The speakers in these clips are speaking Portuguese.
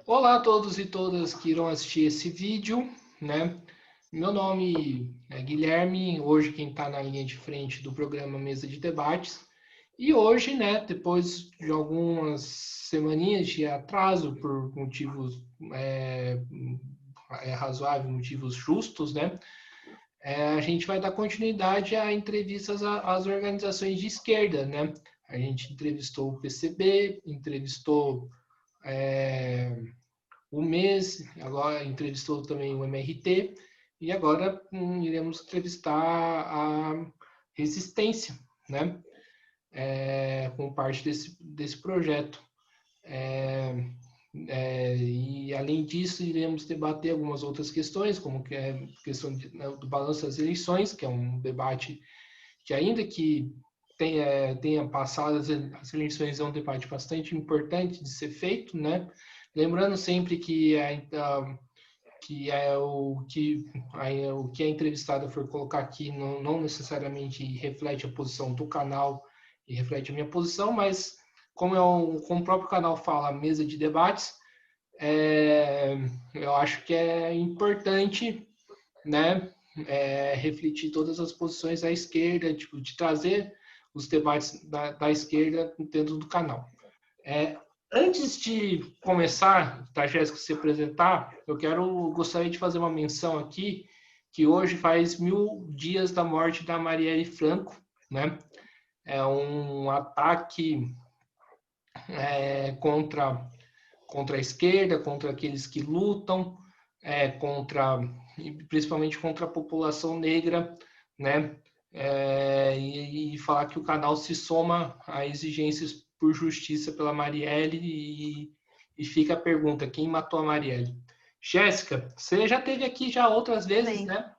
Olá a todos e todas que irão assistir esse vídeo, né? Meu nome é Guilherme, hoje quem está na linha de frente do programa Mesa de Debates. E hoje, né, depois de algumas semaninhas de atraso por motivos razoáveis, motivos justos, né? A gente vai dar continuidade a entrevistas às organizações de esquerda, né? A gente entrevistou o PCB, entrevistou o mês, agora entrevistou também o MRT, e agora iremos entrevistar a Resistência, né? Com parte desse projeto. E além disso, iremos debater algumas outras questões, como que é a questão do balanço das eleições, que é um debate que ainda que tenha passado as eleições, é um debate bastante importante de ser feito, né? Lembrando sempre que o que a entrevistada for colocar aqui não necessariamente reflete a posição do canal e reflete a minha posição, mas como o próprio canal fala, mesa de debates, eu acho que é importante, né, refletir todas as posições da esquerda, tipo, de trazer os debates da esquerda dentro do canal. Antes de começar, tá, Jéssica, se apresentar, gostaria de fazer uma menção aqui, que hoje faz 1000 dias da morte da Marielle Franco, né? É um ataque contra a esquerda, contra aqueles que lutam, principalmente contra a população negra, né? E falar que o canal se soma a exigências por justiça pela Marielle e fica a pergunta, quem matou a Marielle? Jéssica, você já esteve aqui já outras vezes, Sim. né?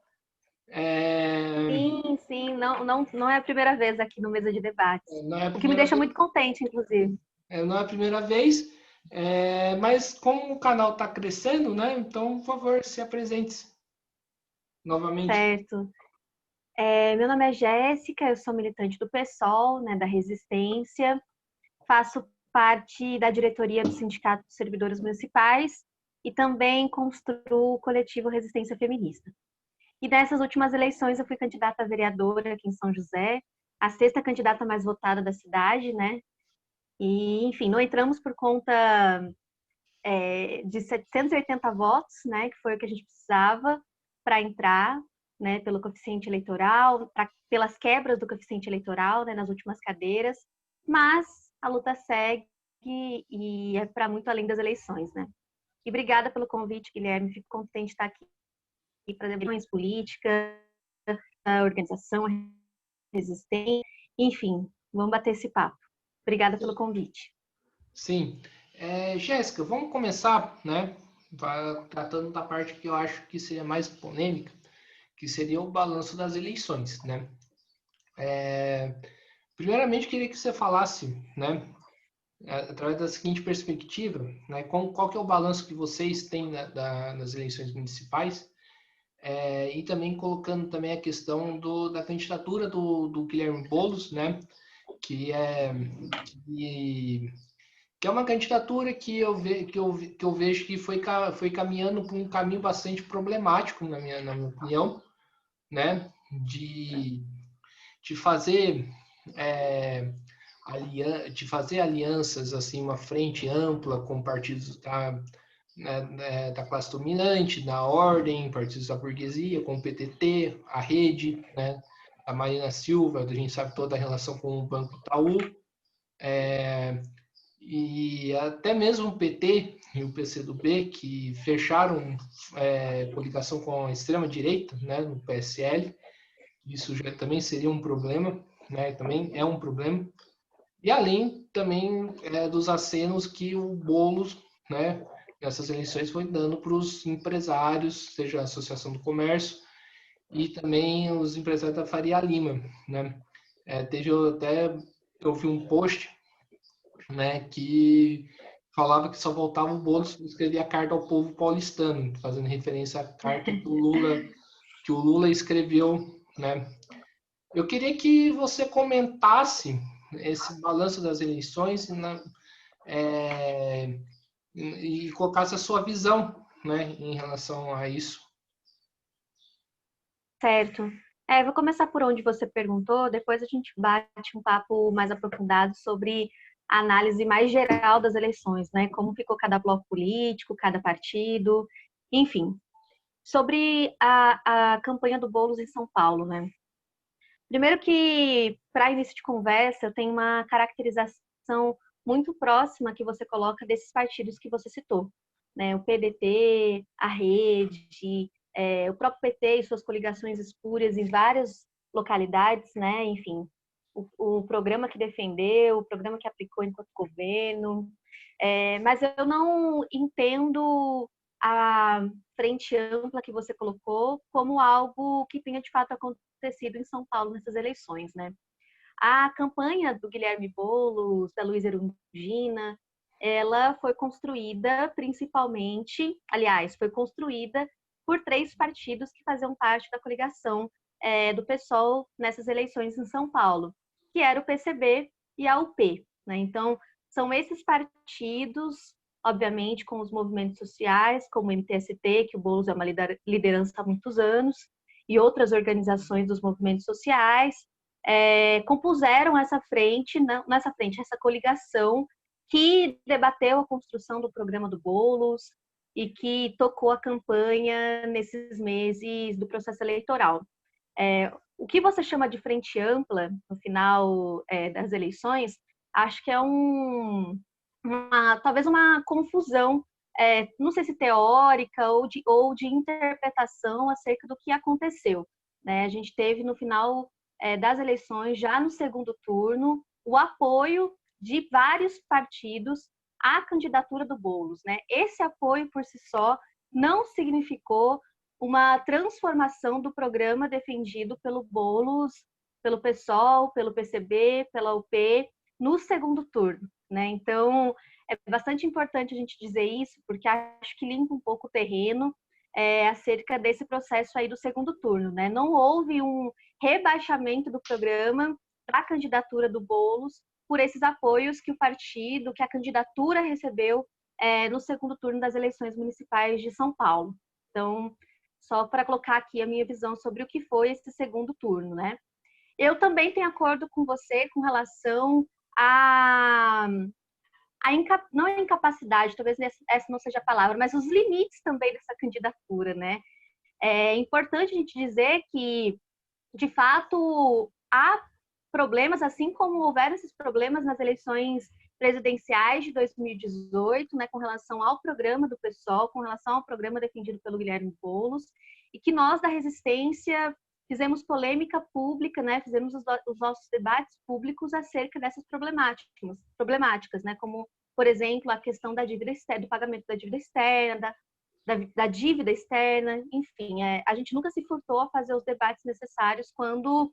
Sim, não é a primeira vez aqui no Mesa de Debates. Não é a O que me primeira deixa vez, muito contente, inclusive. não é a primeira vez, mas como o canal está crescendo, né? Então, por favor, se apresente novamente. Certo. Meu nome é Jéssica, eu sou militante do PSOL, né, da Resistência. Faço parte da diretoria do Sindicato dos Servidores Municipais e também construo o coletivo Resistência Feminista. E nessas últimas eleições eu fui candidata a vereadora aqui em São José, a sexta candidata mais votada da cidade, né? E, enfim, não entramos por conta de 780 votos, né, que foi o que a gente precisava para entrar, né, pelo coeficiente eleitoral, pelas quebras do coeficiente eleitoral, né, nas últimas cadeiras, mas a luta segue e é para muito além das eleições, né. E obrigada pelo convite, Guilherme, fico contente de estar aqui para debater política, a organização, a resistência, enfim, vamos bater esse papo. Obrigada pelo convite. Sim. Jéssica, vamos começar, né? Tratando da parte que eu acho que seria mais polêmica, que seria o balanço das eleições, né? Primeiramente, queria que você falasse, né, através da seguinte perspectiva, né, qual que é o balanço que vocês têm nas eleições municipais, e também colocando também a questão da candidatura do Guilherme Boulos, né, que é, que, que é uma candidatura que eu vejo que foi caminhando por um caminho bastante problemático, na minha opinião, né, de, de fazer de fazer alianças, assim, uma frente ampla com partidos da classe dominante, da ordem, partidos da burguesia, com o PTT, a Rede, né, a Marina Silva, a gente sabe toda a relação com o Banco Itaú, e até mesmo o PT e o PCdoB, que fecharam coligação com a extrema-direita, né, no PSL, isso já também seria um problema, né, também é um problema. E além também dos acenos que o Boulos, né, nessas eleições foi dando para os empresários, seja a Associação do Comércio e também os empresários da Faria Lima, né. Eu vi um post, né, que falava que só voltava o Boulos e escrevia a carta ao povo paulistano, fazendo referência à carta que o Lula escreveu, né. Eu queria que você comentasse esse balanço das eleições, é, e colocasse a sua visão, né, em relação a isso. Certo. Vou começar por onde você perguntou, depois a gente bate um papo mais aprofundado sobre a análise mais geral das eleições, né? Como ficou cada bloco político, cada partido, enfim. Sobre a campanha do Boulos em São Paulo, né? Primeiro que, para início de conversa, eu tenho uma caracterização muito próxima que você coloca desses partidos que você citou, né? O PDT, a Rede, o próprio PT e suas coligações espúrias em várias localidades, né? Enfim, o programa que defendeu, o programa que aplicou enquanto governo. Mas eu não entendo a frente ampla que você colocou como algo que tenha de fato acontecido em São Paulo nessas eleições, né? A campanha do Guilherme Boulos, da Luísa Erundina, ela foi construída principalmente, aliás, foi construída por 3 partidos que faziam parte da coligação do PSOL nessas eleições em São Paulo, que era o PCB e a UP, né? Então, são esses partidos, obviamente, com os movimentos sociais, como o MTST, que o Boulos é uma liderança há muitos anos, e outras organizações dos movimentos sociais, compuseram essa frente, essa coligação que debateu a construção do programa do Boulos e que tocou a campanha nesses meses do processo eleitoral. O que você chama de frente ampla no final das eleições, acho que é talvez uma confusão, não sei se teórica ou de interpretação acerca do que aconteceu, né? A gente teve no final das eleições, já no segundo turno, o apoio de vários partidos à candidatura do Boulos, né? Esse apoio por si só não significou uma transformação do programa defendido pelo Boulos, pelo PSOL, pelo PCB, pela UP, no segundo turno, né? Então, é bastante importante a gente dizer isso, porque acho que limpa um pouco o terreno acerca desse processo aí do segundo turno, né? Não houve um rebaixamento do programa para a candidatura do Boulos por esses apoios que o partido, que a candidatura recebeu no segundo turno das eleições municipais de São Paulo. Então, só para colocar aqui a minha visão sobre o que foi esse segundo turno, né? Eu também tenho acordo com você com relação não a incapacidade, talvez essa não seja a palavra, mas os limites também dessa candidatura, né? É importante a gente dizer que, de fato, há problemas, assim como houveram esses problemas nas eleições presidenciais de 2018, né, com relação ao programa do PSOL, com relação ao programa defendido pelo Guilherme Boulos, e que nós da Resistência fizemos polêmica pública, né, fizemos os nossos debates públicos acerca dessas problemáticas, né, como, por exemplo, a questão da dívida externa, do pagamento da dívida externa, da dívida externa, enfim, a gente nunca se furtou a fazer os debates necessários quando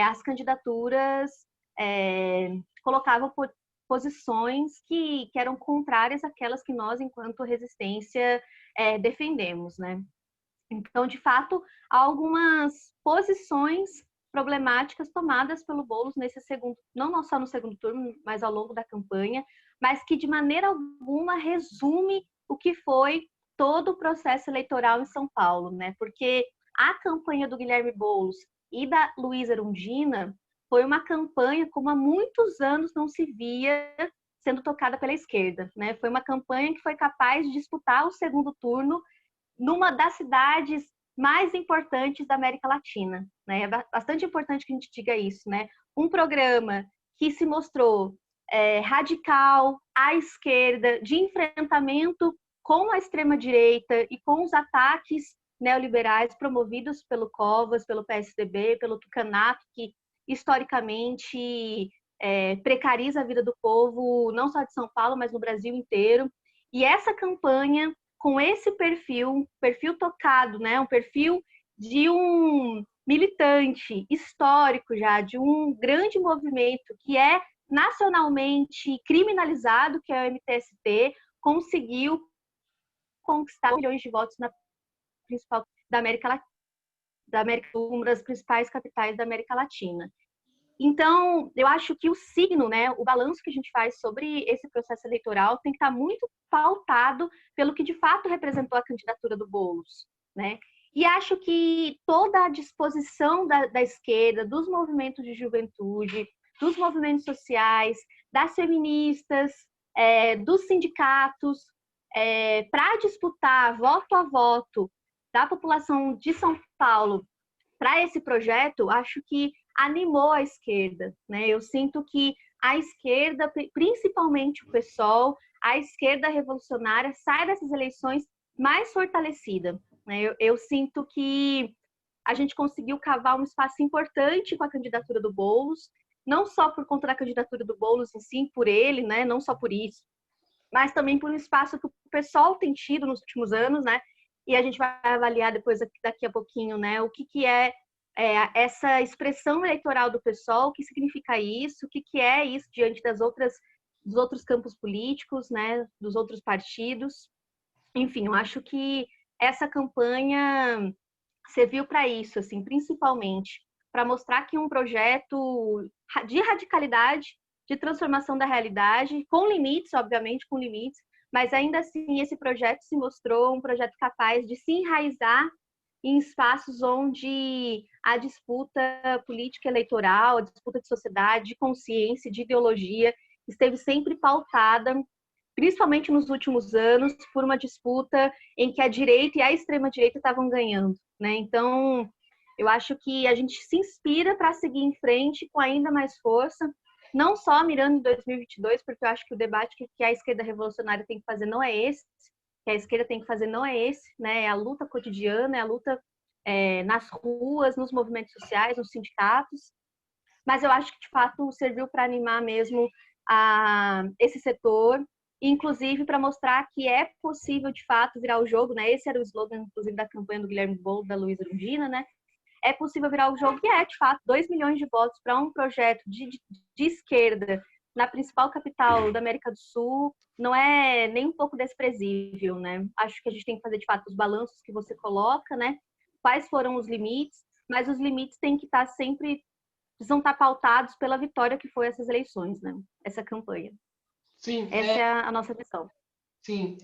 as candidaturas colocavam posições que eram contrárias àquelas que nós, enquanto resistência, defendemos, né? Então, de fato, há algumas posições problemáticas tomadas pelo Boulos nesse segundo, não só no segundo turno, mas ao longo da campanha, mas que de maneira alguma resume o que foi todo o processo eleitoral em São Paulo, né? Porque a campanha do Guilherme Boulos e da Luísa Erundina foi uma campanha como há muitos anos não se via sendo tocada pela esquerda, né? Foi uma campanha que foi capaz de disputar o segundo turno numa das cidades mais importantes da América Latina, né? É bastante importante que a gente diga isso, né? Um programa que se mostrou radical, à esquerda, de enfrentamento com a extrema-direita e com os ataques neoliberais promovidos pelo Covas, pelo PSDB, pelo Tucanato, que historicamente precariza a vida do povo, não só de São Paulo, mas no Brasil inteiro. E essa campanha, com esse perfil tocado, né, um perfil de um militante histórico já, de um grande movimento que é nacionalmente criminalizado, que é o MTST, conseguiu conquistar milhões de votos na principal da América, uma das principais capitais da América Latina. Então, eu acho que o signo, né, o balanço que a gente faz sobre esse processo eleitoral tem que estar muito pautado pelo que de fato representou a candidatura do Boulos, né? E acho que toda a disposição da esquerda, dos movimentos de juventude, dos movimentos sociais, das feministas, dos sindicatos, para disputar voto a voto da população de São Paulo para esse projeto, acho que animou a esquerda, né? Eu sinto que a esquerda, principalmente o PSOL, a esquerda revolucionária, sai dessas eleições mais fortalecida, né? Eu sinto que a gente conseguiu cavar um espaço importante com a candidatura do Boulos, não só por conta da candidatura do Boulos em si, por ele, né? Não só por isso, mas também por um espaço que o PSOL tem tido nos últimos anos, né? E a gente vai avaliar depois, daqui a pouquinho, né? O que é essa expressão eleitoral do PSOL, o que significa isso, o que é isso diante dos outros campos políticos, né, dos outros partidos. Enfim, eu acho que essa campanha serviu para isso, assim, principalmente para mostrar que um projeto de radicalidade, de transformação da realidade, com limites, obviamente, com limites, mas ainda assim esse projeto se mostrou um projeto capaz de se enraizar em espaços onde a disputa política eleitoral, a disputa de sociedade, de consciência, de ideologia, esteve sempre pautada, principalmente nos últimos anos, por uma disputa em que a direita e a extrema-direita estavam ganhando, né? Então, eu acho que a gente se inspira para seguir em frente com ainda mais força, não só mirando em 2022, porque eu acho que o debate que a esquerda revolucionária tem que fazer não é esse, que a esquerda tem que fazer não é esse, né? É a luta cotidiana, é a luta nas ruas, nos movimentos sociais, nos sindicatos. Mas eu acho que, de fato, serviu para animar mesmo esse setor, inclusive para mostrar que é possível, de fato, virar o jogo, né? Esse era o slogan, inclusive, da campanha do Guilherme Boulos, da Luísa Erundina, né? É possível virar o jogo, e de fato, 2 milhões de votos para um projeto de esquerda na principal capital da América do Sul não é nem um pouco desprezível, né? Acho que a gente tem que fazer, de fato, os balanços que você coloca, né? Quais foram os limites, mas os limites têm que estar sempre, precisam estar pautados pela vitória que foi essas eleições, né? Essa campanha. Sim, Essa é a nossa visão. sim.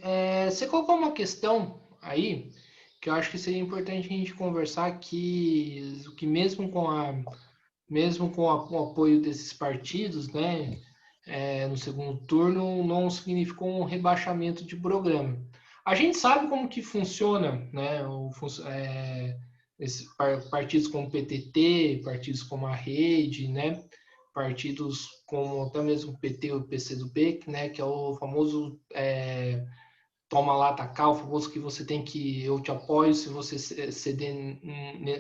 Você colocou uma questão aí que eu acho que seria importante a gente conversar que mesmo com o apoio desses partidos, né, no segundo turno, não significou um rebaixamento de programa. A gente sabe como que funciona, né, esses partidos como o PTT, partidos como a Rede, né, partidos como até mesmo o PT e o PCdoB, né, que é o famoso toma lá, tá cá, o famoso que você tem que, eu te apoio se você ceder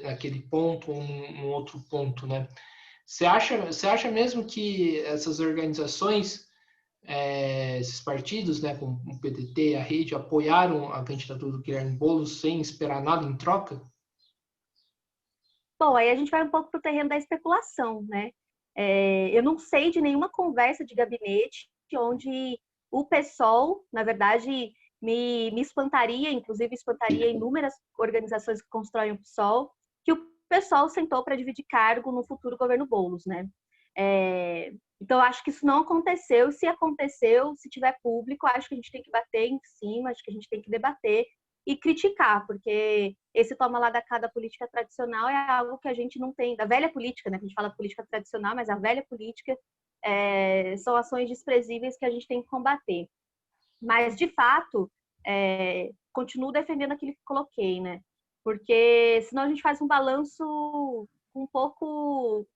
naquele ponto ou num outro ponto, né? Você acha mesmo que essas organizações, esses partidos, né, como o PDT, a Rede, apoiaram a candidatura do Guilherme Boulos sem esperar nada em troca? Bom, aí a gente vai um pouco para o terreno da especulação, né? Eu não sei de nenhuma conversa de gabinete onde o PSOL, na verdade, me espantaria, inclusive espantaria inúmeras organizações que constroem o PSOL, que o PSOL sentou para dividir cargo no futuro governo Boulos, né? Então, acho que isso não aconteceu. E se aconteceu, se tiver público, acho que a gente tem que bater em cima, acho que a gente tem que debater e criticar, porque esse toma lá da cá da política tradicional é algo que a gente não tem, da velha política, né? A gente fala política tradicional, mas a velha política são ações desprezíveis que a gente tem que combater. Mas, de fato, continuo defendendo aquilo que coloquei, né? Porque senão a gente faz um balanço um pouco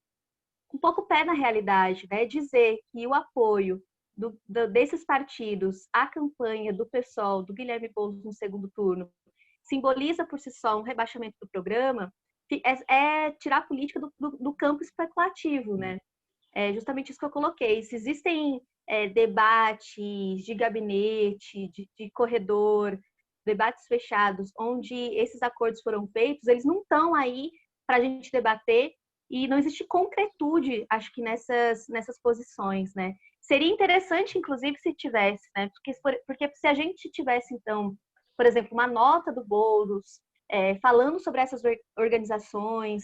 pé na realidade, né? Dizer que o apoio desses partidos à campanha do PSOL, do Guilherme Boulos no segundo turno, simboliza por si só um rebaixamento do programa, tirar a política do campo especulativo, né? É justamente isso que eu coloquei. Se existem debates de gabinete, de corredor, debates fechados, onde esses acordos foram feitos, eles não estão aí para a gente debater e não existe concretude, acho que nessas posições, né? Seria interessante, inclusive, se tivesse, né? Porque se a gente tivesse, então, por exemplo, uma nota do Boulos falando sobre essas organizações,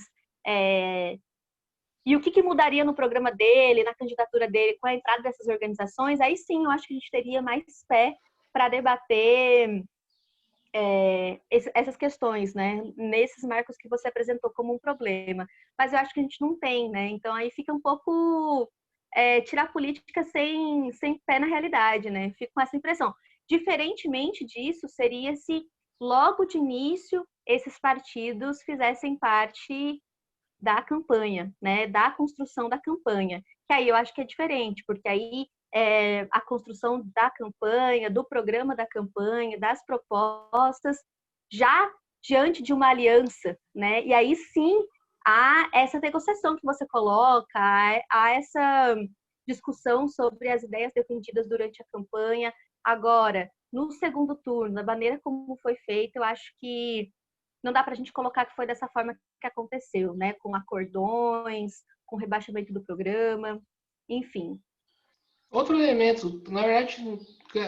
e o que mudaria no programa dele, na candidatura dele, com a entrada dessas organizações, aí sim eu acho que a gente teria mais pé para debater essas questões, né? Nesses marcos que você apresentou como um problema. Mas eu acho que a gente não tem, né? Então aí fica um pouco tirar política sem pé na realidade, né? Fico com essa impressão. Diferentemente disso, seria se logo de início esses partidos fizessem parte da campanha, né? Da construção da campanha. Que aí eu acho que é diferente, porque aí a construção da campanha, do programa da campanha, das propostas, já diante de uma aliança, né? E aí sim há essa negociação que você coloca, há essa discussão sobre as ideias defendidas durante a campanha. Agora, no segundo turno, da maneira como foi feito, eu acho que não dá para a gente colocar que foi dessa forma que aconteceu, né? Com acordões, com rebaixamento do programa, enfim. Outro elemento, na verdade,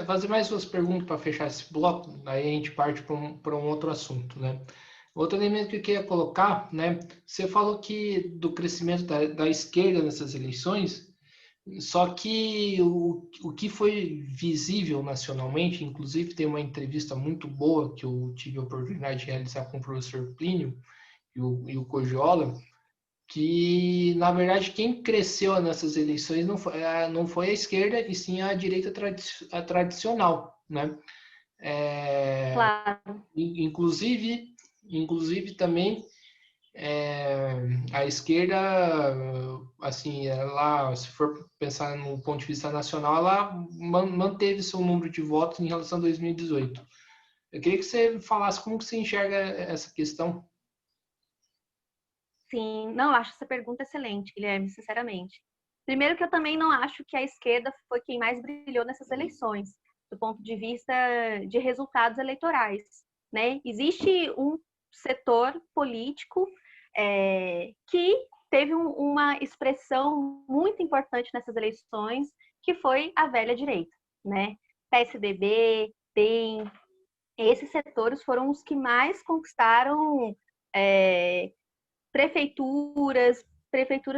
fazer mais duas perguntas para fechar esse bloco, aí a gente parte para um outro assunto, né? Outro elemento que eu queria colocar, né? Você falou que do crescimento da esquerda nessas eleições, só que o que foi visível nacionalmente, inclusive tem uma entrevista muito boa que eu tive a oportunidade de realizar com o professor Plínio e o Cogiola, que na verdade quem cresceu nessas eleições não foi a esquerda e sim a direita tradicional, né? Claro. Inclusive também a esquerda, assim, ela, se for pensar no ponto de vista nacional, ela manteve seu número de votos em relação a 2018. Eu queria que você falasse como que você enxerga essa questão. Sim, não, eu acho essa pergunta excelente, Guilherme, sinceramente. Primeiro que eu também não acho que a esquerda foi quem mais brilhou nessas eleições, do ponto de vista de resultados eleitorais, né? Existe um setor político que teve uma expressão muito importante nessas eleições, que foi a velha direita, né? PSDB, DEM, esses setores foram os que mais conquistaram prefeituras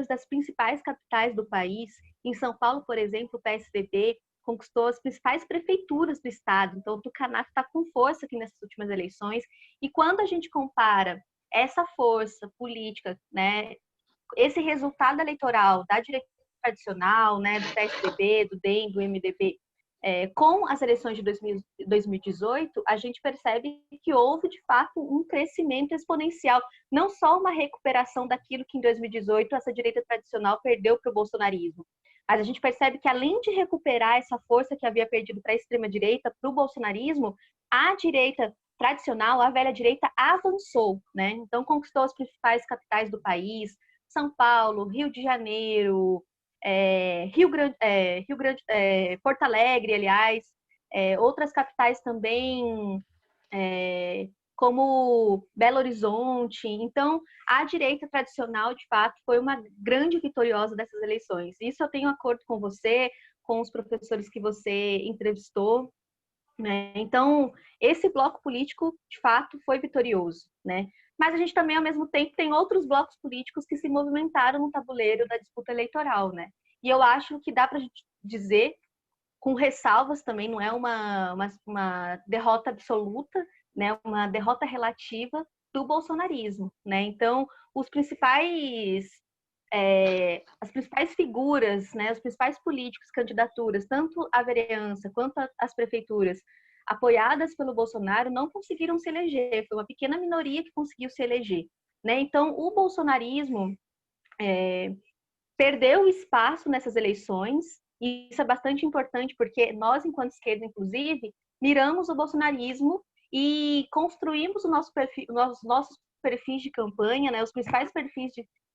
das principais capitais do país. Em São Paulo, por exemplo, o PSDB conquistou as principais prefeituras do estado. Então, o Tucanato está com força aqui nessas últimas eleições. E quando a gente compara essa força política, né, esse resultado eleitoral da direita tradicional, né, do PSDB, do DEM, do MDB, com as eleições de 2018, a gente percebe que houve, de fato, um crescimento exponencial, não só uma recuperação daquilo que em 2018 essa direita tradicional perdeu para o bolsonarismo, mas a gente percebe que, além de recuperar essa força que havia perdido para a extrema-direita, para o bolsonarismo, a direita tradicional, a velha direita, avançou, né? Então, conquistou as principais capitais do país, São Paulo, Rio de Janeiro, Porto Alegre, aliás, outras capitais também, como Belo Horizonte. Então, a direita tradicional, de fato, foi uma grande vitoriosa dessas eleições. Isso eu tenho acordo com você, com os professores que você entrevistou, né? Então, esse bloco político, de fato, foi vitorioso, né? Mas a gente também, ao mesmo tempo, tem outros blocos políticos que se movimentaram no tabuleiro da disputa eleitoral, né? E eu acho que dá para a gente dizer, com ressalvas também, não é uma derrota absoluta, né? Uma derrota relativa do bolsonarismo, né? Então, as principais figuras, né, os principais políticos, candidaturas, tanto a vereança quanto as prefeituras, apoiadas pelo Bolsonaro, não conseguiram se eleger. Foi uma pequena minoria que conseguiu se eleger, né? Então, o bolsonarismo perdeu espaço nessas eleições, e isso é bastante importante, porque nós, enquanto esquerda, inclusive, miramos o bolsonarismo e construímos os nossos perfis de campanha, né, os principais perfis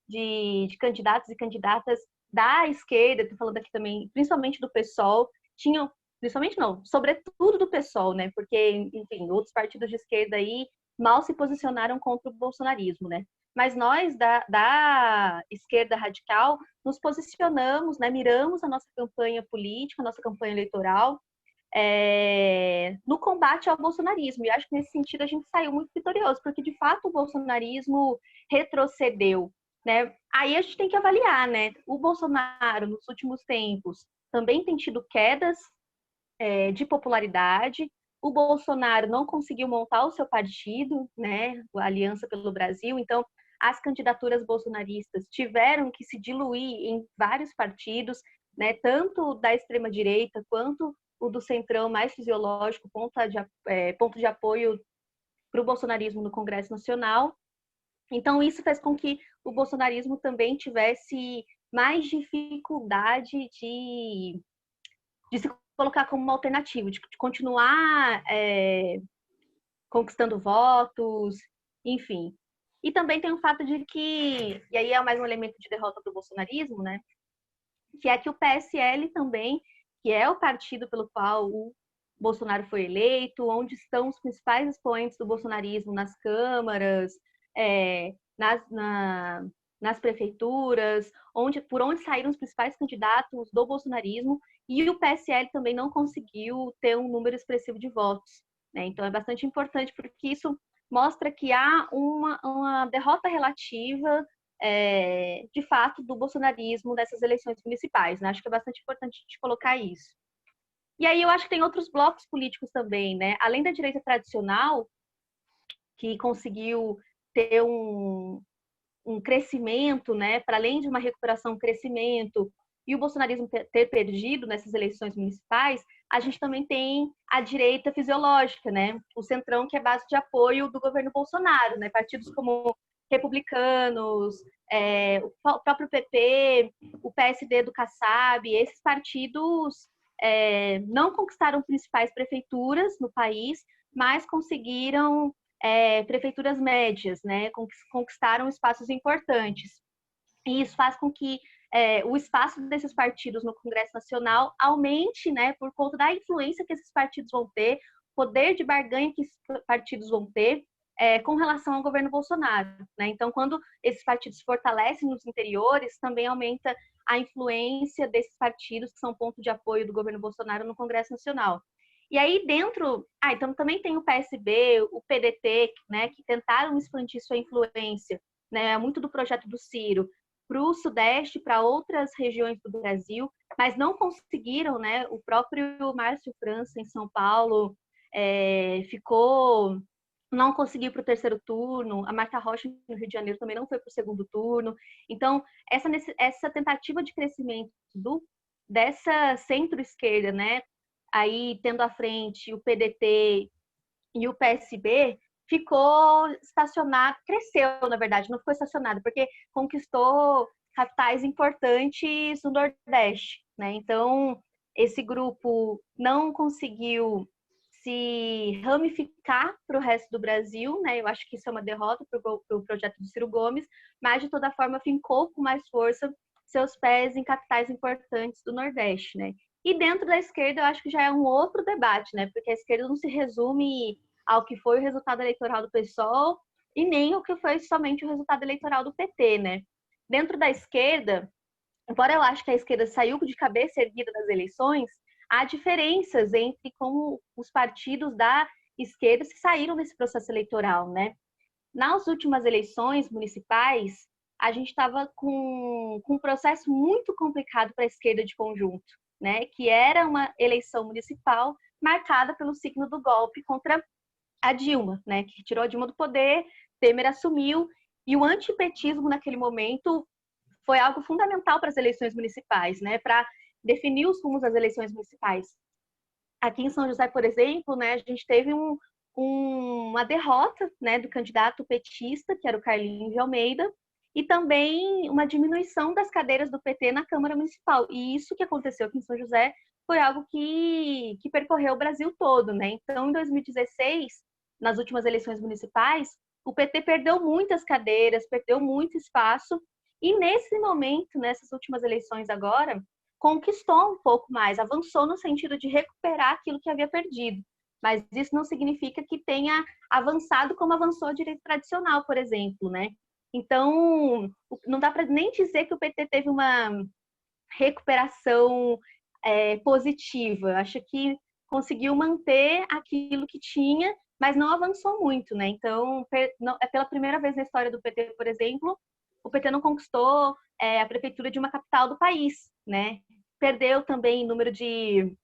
de candidatos e candidatas da esquerda, estou falando aqui também, principalmente do PSOL, tinham, principalmente não, sobretudo do PSOL, né, porque, enfim, outros partidos de esquerda aí mal se posicionaram contra o bolsonarismo, né? Mas nós, da esquerda radical, nos posicionamos, né, miramos a nossa campanha política, a nossa campanha eleitoral, no combate ao bolsonarismo. E acho que, nesse sentido, a gente saiu muito vitorioso, porque, de fato, o bolsonarismo retrocedeu, né? Aí a gente tem que avaliar, né? O Bolsonaro, nos últimos tempos, também tem tido quedas de popularidade. O Bolsonaro não conseguiu montar o seu partido, né? A Aliança pelo Brasil. Então, as candidaturas bolsonaristas tiveram que se diluir em vários partidos, né? Tanto da extrema-direita quanto o do centrão mais fisiológico, ponto de apoio para o bolsonarismo no Congresso Nacional. Então, isso fez com que o bolsonarismo também tivesse mais dificuldade de se colocar como uma alternativa, de continuar conquistando votos, enfim. E também tem o fato de que, e aí é mais um elemento de derrota do bolsonarismo, né? Que é que o PSL também, que é o partido pelo qual o Bolsonaro foi eleito, onde estão os principais expoentes do bolsonarismo nas câmaras, nas prefeituras, por onde saíram os principais candidatos do bolsonarismo, e o PSL também não conseguiu ter um número expressivo de votos, né? Então é bastante importante porque isso mostra que há uma derrota relativa de fato do bolsonarismo nessas eleições municipais, né? Acho que é bastante importante a gente colocar isso. E aí eu acho que tem outros blocos políticos também, né? Além da direita tradicional, que conseguiu ter um crescimento, né? Para além de uma recuperação, um crescimento, e o bolsonarismo ter perdido nessas eleições municipais, a gente também tem a direita fisiológica, né? O centrão, que é base de apoio do governo Bolsonaro, né? Partidos como republicanos, o próprio PP, o PSD do Kassab, esses partidos não conquistaram principais prefeituras no país, mas conseguiram prefeituras médias, né? Conquistaram espaços importantes. E isso faz com que o espaço desses partidos no Congresso Nacional aumente, né? Por conta da influência que esses partidos vão ter, poder de barganha que esses partidos vão ter com relação ao governo Bolsonaro, né? Então, quando esses partidos se fortalecem nos interiores, também aumenta a influência desses partidos que são ponto de apoio do governo Bolsonaro no Congresso Nacional. E aí dentro, então também tem o PSB, o PDT, né, que tentaram expandir sua influência, né, muito do projeto do Ciro para o Sudeste, para outras regiões do Brasil, mas não conseguiram, né? O próprio Márcio França em São Paulo não conseguiu para o terceiro turno, a Marta Rocha no Rio de Janeiro também não foi para o segundo turno. Então, essa tentativa de crescimento dessa centro-esquerda, né, aí tendo à frente o PDT e o PSB, ficou estacionado, cresceu, na verdade, não ficou estacionado, porque conquistou capitais importantes no Nordeste, né? Então, esse grupo não conseguiu se ramificar para o resto do Brasil, né? Eu acho que isso é uma derrota para o projeto do Ciro Gomes, mas de toda forma fincou com mais força seus pés em capitais importantes do Nordeste, né? E dentro da esquerda eu acho que já é um outro debate, né? Porque a esquerda não se resume ao que foi o resultado eleitoral do PSOL e nem o que foi somente o resultado eleitoral do PT, né? Dentro da esquerda, embora eu acho que a esquerda saiu de cabeça erguida das eleições, há diferenças entre como os partidos da esquerda se saíram nesse processo eleitoral, né? Nas últimas eleições municipais, a gente estava com um processo muito complicado para a esquerda de conjunto, né? Que era uma eleição municipal marcada pelo signo do golpe contra a Dilma, né? Que tirou a Dilma do poder, Temer assumiu, e o antipetismo naquele momento foi algo fundamental para as eleições municipais, né? Para definir os rumos das eleições municipais. Aqui em São José, por exemplo, né, a gente teve uma derrota, né, do candidato petista, que era o Carlinhos de Almeida, e também uma diminuição das cadeiras do PT na Câmara Municipal. E isso que aconteceu aqui em São José foi algo que percorreu o Brasil todo, né? Então, em 2016, nas últimas eleições municipais, o PT perdeu muitas cadeiras, perdeu muito espaço, e nesse momento, nessas últimas eleições agora, conquistou um pouco mais, avançou no sentido de recuperar aquilo que havia perdido. Mas isso não significa que tenha avançado como avançou a direita tradicional, por exemplo, né? Então, não dá para nem dizer que o PT teve uma recuperação positiva. Acho que conseguiu manter aquilo que tinha, mas não avançou muito, né? Então, é pela primeira vez na história do PT, por exemplo, o PT não conquistou a prefeitura de uma capital do país, né? Perdeu também número de,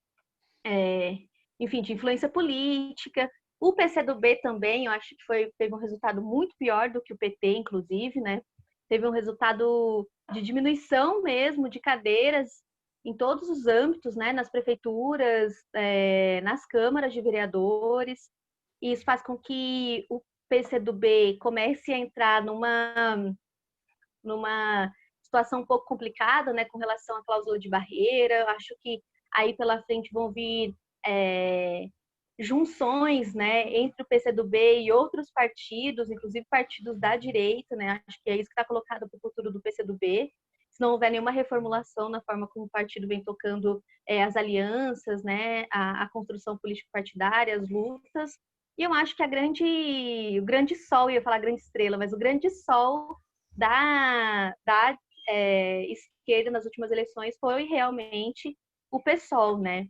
enfim, de influência política. O PCdoB também, eu acho que teve um resultado muito pior do que o PT, inclusive, né? Teve um resultado de diminuição mesmo de cadeiras em todos os âmbitos, né? Nas prefeituras, nas câmaras de vereadores. E isso faz com que o PCdoB comece a entrar numa situação um pouco complicada, né, com relação à cláusula de barreira. Acho que aí pela frente vão vir junções, né, entre o PCdoB e outros partidos, inclusive partidos da direita, né. Acho que é isso que está colocado para o futuro do PCdoB. Se não houver nenhuma reformulação na forma como o partido vem tocando as alianças, né, a construção político-partidária, as lutas. E eu acho que o grande sol, eu ia falar grande estrela, mas o grande sol da esquerda nas últimas eleições foi realmente o PSOL, né?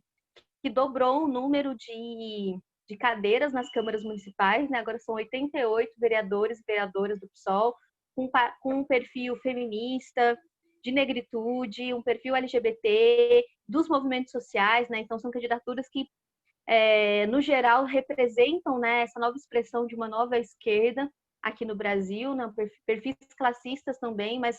Que dobrou o número de cadeiras nas câmaras municipais, né? Agora são 88 vereadores e vereadoras do PSOL, com um perfil feminista, de negritude, um perfil LGBT, dos movimentos sociais, né? Então são candidaturas que no geral, representam, né, essa nova expressão de uma nova esquerda aqui no Brasil, né, perfis classistas também, mas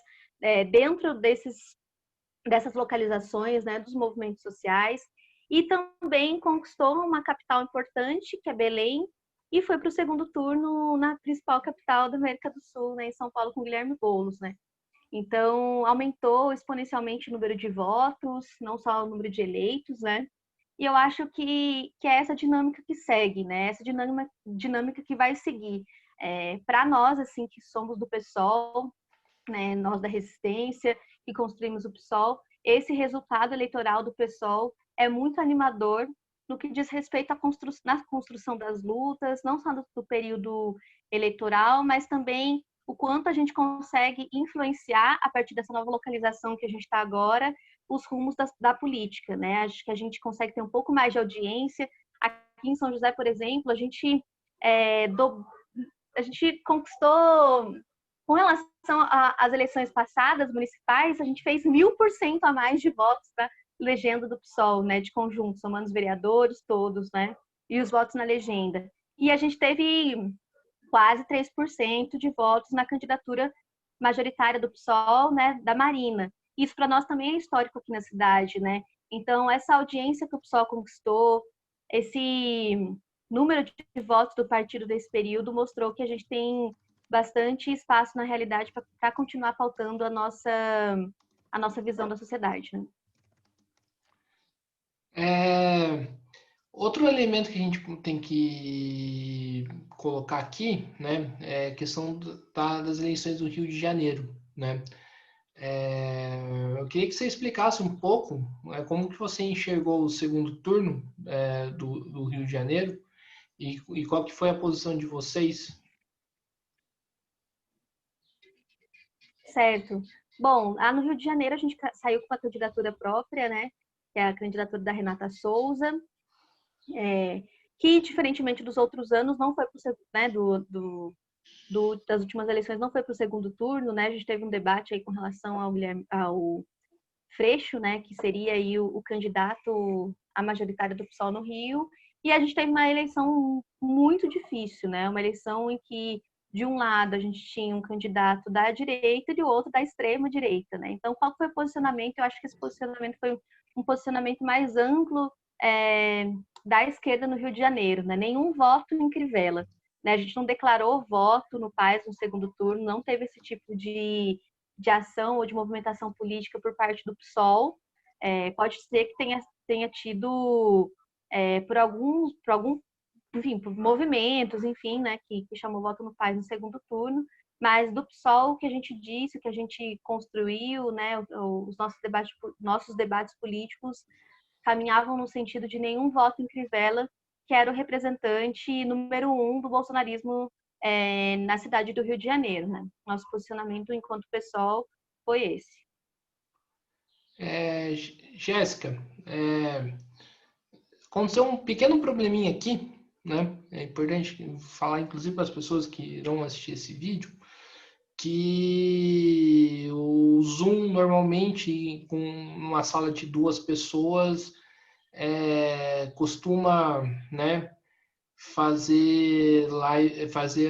dentro dessas localizações, né, dos movimentos sociais. E também conquistou uma capital importante, que é Belém, e foi para o segundo turno na principal capital da América do Sul, né, em São Paulo, com Guilherme Boulos, né. Então, aumentou exponencialmente o número de votos, não só o número de eleitos, né. E eu acho que é essa dinâmica que segue, né? Essa dinâmica que vai seguir. Para nós, assim, que somos do PSOL, né, nós da Resistência, que construímos o PSOL, esse resultado eleitoral do PSOL é muito animador no que diz respeito na construção das lutas, não só do período eleitoral, mas também o quanto a gente consegue influenciar, a partir dessa nova localização que a gente está agora, os rumos da política, né? Acho que a gente consegue ter um pouco mais de audiência. Aqui em São José, por exemplo, a gente conquistou, com relação às eleições passadas, municipais, a gente fez 1000% a mais de votos para legenda do PSOL, né? De conjunto, somando os vereadores todos, né? E os votos na legenda. E a gente teve quase 3% de votos na candidatura majoritária do PSOL, né, da Marina. Isso para nós também é histórico aqui na cidade, né? Então, essa audiência que o PSOL conquistou, esse número de votos do partido desse período mostrou que a gente tem bastante espaço na realidade para continuar pautando a nossa visão da sociedade, né? Outro elemento que a gente tem que colocar aqui, né, é a questão das eleições do Rio de Janeiro, né? Eu queria que você explicasse um pouco como que você enxergou o segundo turno do Rio de Janeiro e qual que foi a posição de vocês. Certo. Bom, lá no Rio de Janeiro a gente saiu com uma candidatura própria, né? Que é a candidatura da Renata Souza, que, diferentemente dos outros anos, não foi para né, das últimas eleições, não foi para o segundo turno, né? A gente teve um debate aí com relação ao Freixo, né? Que seria aí o candidato à majoritária do PSOL no Rio. E a gente teve uma eleição muito difícil, né? Uma eleição em que, de um lado, a gente tinha um candidato da direita e do outro da extrema direita, né? Então, qual foi o posicionamento? Eu acho que esse posicionamento foi um posicionamento mais amplo da esquerda no Rio de Janeiro, né? Nenhum voto em Crivella, né? A gente não declarou voto no Paes no segundo turno, não teve esse tipo de ação ou de movimentação política por parte do PSOL. Pode ser que tenha tido enfim, por movimentos, enfim, né, que chamou voto no Paes no segundo turno, mas do PSOL, o que a gente disse, o que a gente construiu, né, os nossos debates políticos caminhavam no sentido de nenhum voto em Crivella, que era o representante número 1 do bolsonarismo na cidade do Rio de Janeiro, né? Nosso posicionamento enquanto PSOL foi esse. Jéssica, aconteceu um pequeno probleminha aqui, né? É importante falar, inclusive, para as pessoas que irão assistir esse vídeo. que o Zoom normalmente com uma sala de 2 pessoas costuma, né, fazer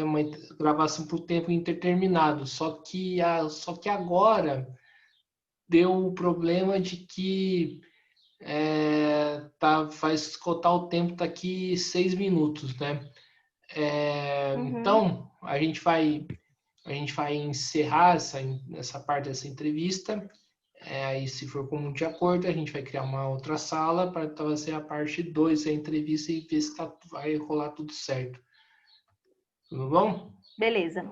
uma gravação por tempo indeterminado. Só que agora deu o problema de que vai esgotar o tempo daqui 6 minutos, né? Uhum. Então a gente vai encerrar essa parte dessa entrevista. Aí, se for comum de acordo, a gente vai criar uma outra sala para fazer a parte 2 da entrevista e ver se vai rolar tudo certo. Tudo bom? Beleza.